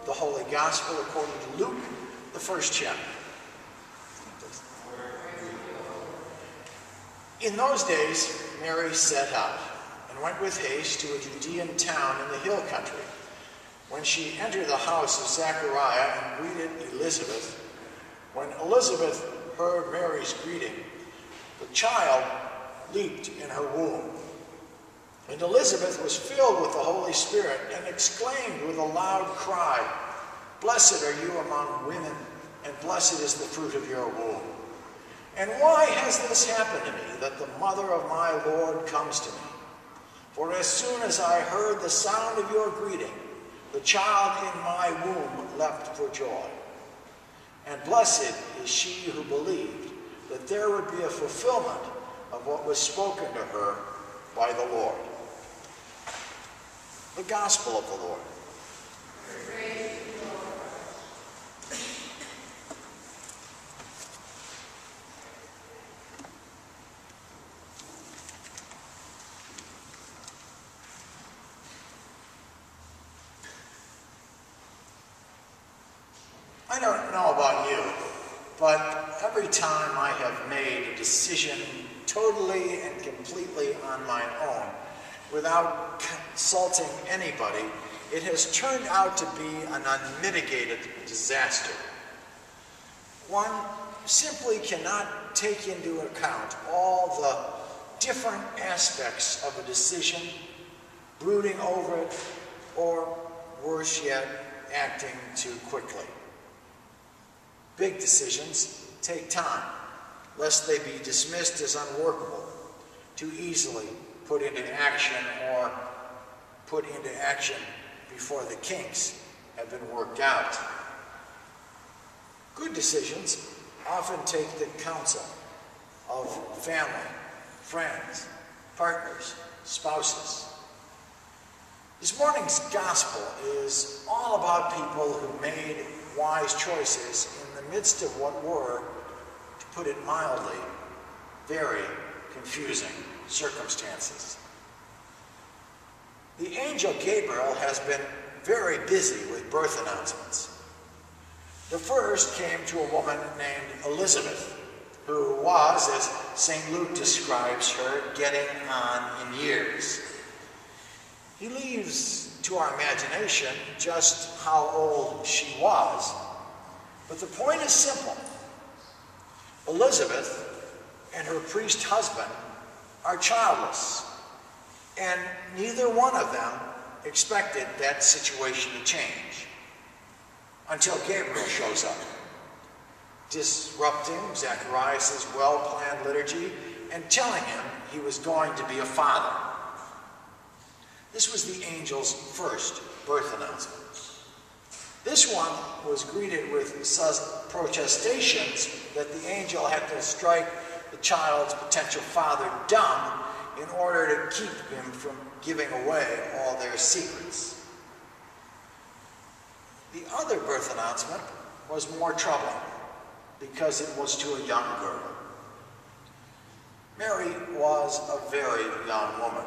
The Holy Gospel according to Luke, the first chapter. In those days, Mary set out and went with haste to a Judean town in the hill country. When she entered the house of Zechariah and greeted Elizabeth, when Elizabeth heard Mary's greeting, the child leaped in her womb. And Elizabeth was filled with the Holy Spirit and exclaimed with a loud cry, "Blessed are you among women, and blessed is the fruit of your womb. And why has this happened to me, that the mother of my Lord comes to me? For as soon as I heard the sound of your greeting, the child in my womb leapt for joy. And blessed is she who believed that there would be a fulfillment of what was spoken to her by the Lord." The Gospel of the Lord. Praise you, Lord. I don't know about you, but every time I have made a decision totally and completely on my own, without consulting anybody, it has turned out to be an unmitigated disaster. One simply cannot take into account all the different aspects of a decision, brooding over it, or worse yet, acting too quickly. Big decisions take time, lest they be dismissed as unworkable, too easily put into action, or put into action before the kinks have been worked out. Good decisions often take the counsel of family, friends, partners, spouses. This morning's gospel is all about people who made wise choices in the midst of what were, to put it mildly, very confusing circumstances. The angel Gabriel has been very busy with birth announcements. The first came to a woman named Elizabeth, who was, as St. Luke describes her, getting on in years. He leaves to our imagination just how old she was, but the point is simple. Elizabeth and her priest husband are childless, and neither one of them expected that situation to change until Gabriel shows up, disrupting Zacharias' well-planned liturgy and telling him he was going to be a father. This was the angel's first birth announcement. This one was greeted with protestations that the angel had to strike the child's potential father dumb in order to keep him from giving away all their secrets. The other birth announcement was more troubling because it was to a young girl. Mary was a very young woman.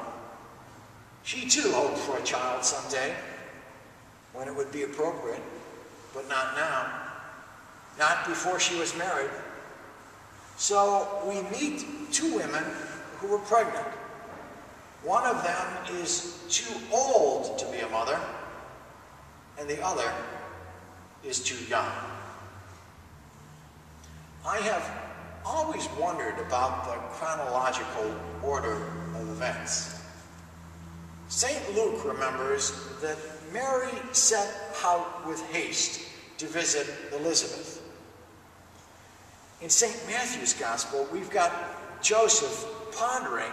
She too hoped for a child someday, when it would be appropriate, but not now, not before she was married. So we meet two women who were pregnant. One of them is too old to be a mother, and the other is too young. I have always wondered about the chronological order of events. St. Luke remembers that Mary set out with haste to visit Elizabeth. In St. Matthew's Gospel, we've got Joseph pondering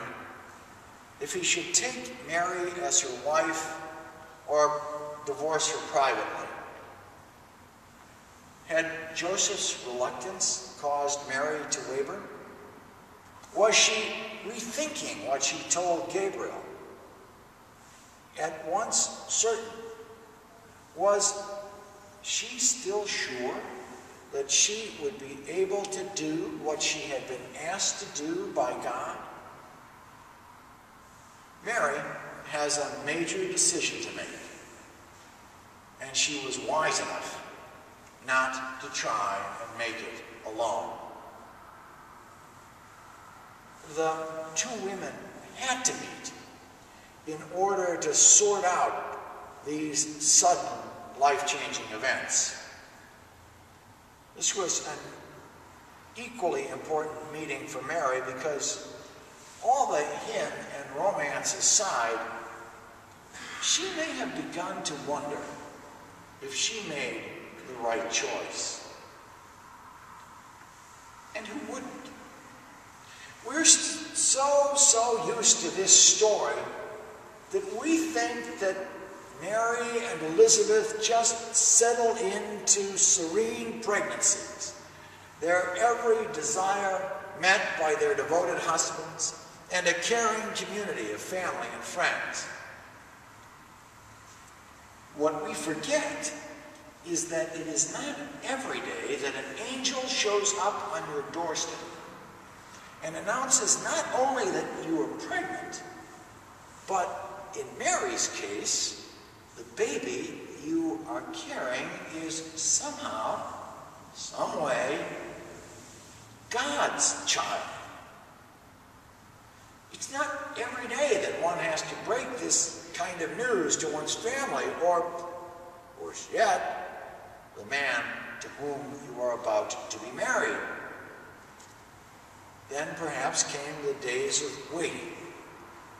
if he should take Mary as her wife or divorce her privately. Had Joseph's reluctance caused Mary to waver? Was she rethinking what she told Gabriel? At once certain, was she still sure that she would be able to do what she had been asked to do by God? Mary has a major decision to make, and she was wise enough not to try and make it alone. The two women had to meet in order to sort out these sudden life-changing events. This was an equally important meeting for Mary because all the hin and romance aside, she may have begun to wonder if she made the right choice. And who wouldn't? We're so used to this story that we think that Mary and Elizabeth just settled into serene pregnancies, their every desire met by their devoted husbands, and a caring community of family and friends. What we forget is that it is not every day that an angel shows up on your doorstep and announces not only that you are pregnant, but in Mary's case, the baby you are carrying is somehow, some way, God's child. It's not every day that one has to break this kind of news to one's family, or worse yet, the man to whom you are about to be married. Then perhaps came the days of waiting,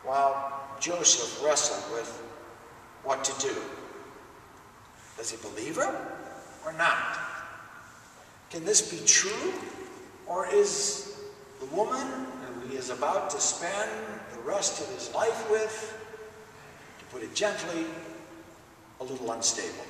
while Joseph wrestled with what to do. Does he believe her or not? Can this be true? Or is the woman who he is about to spend the rest of his life with, to put it gently, a little unstable?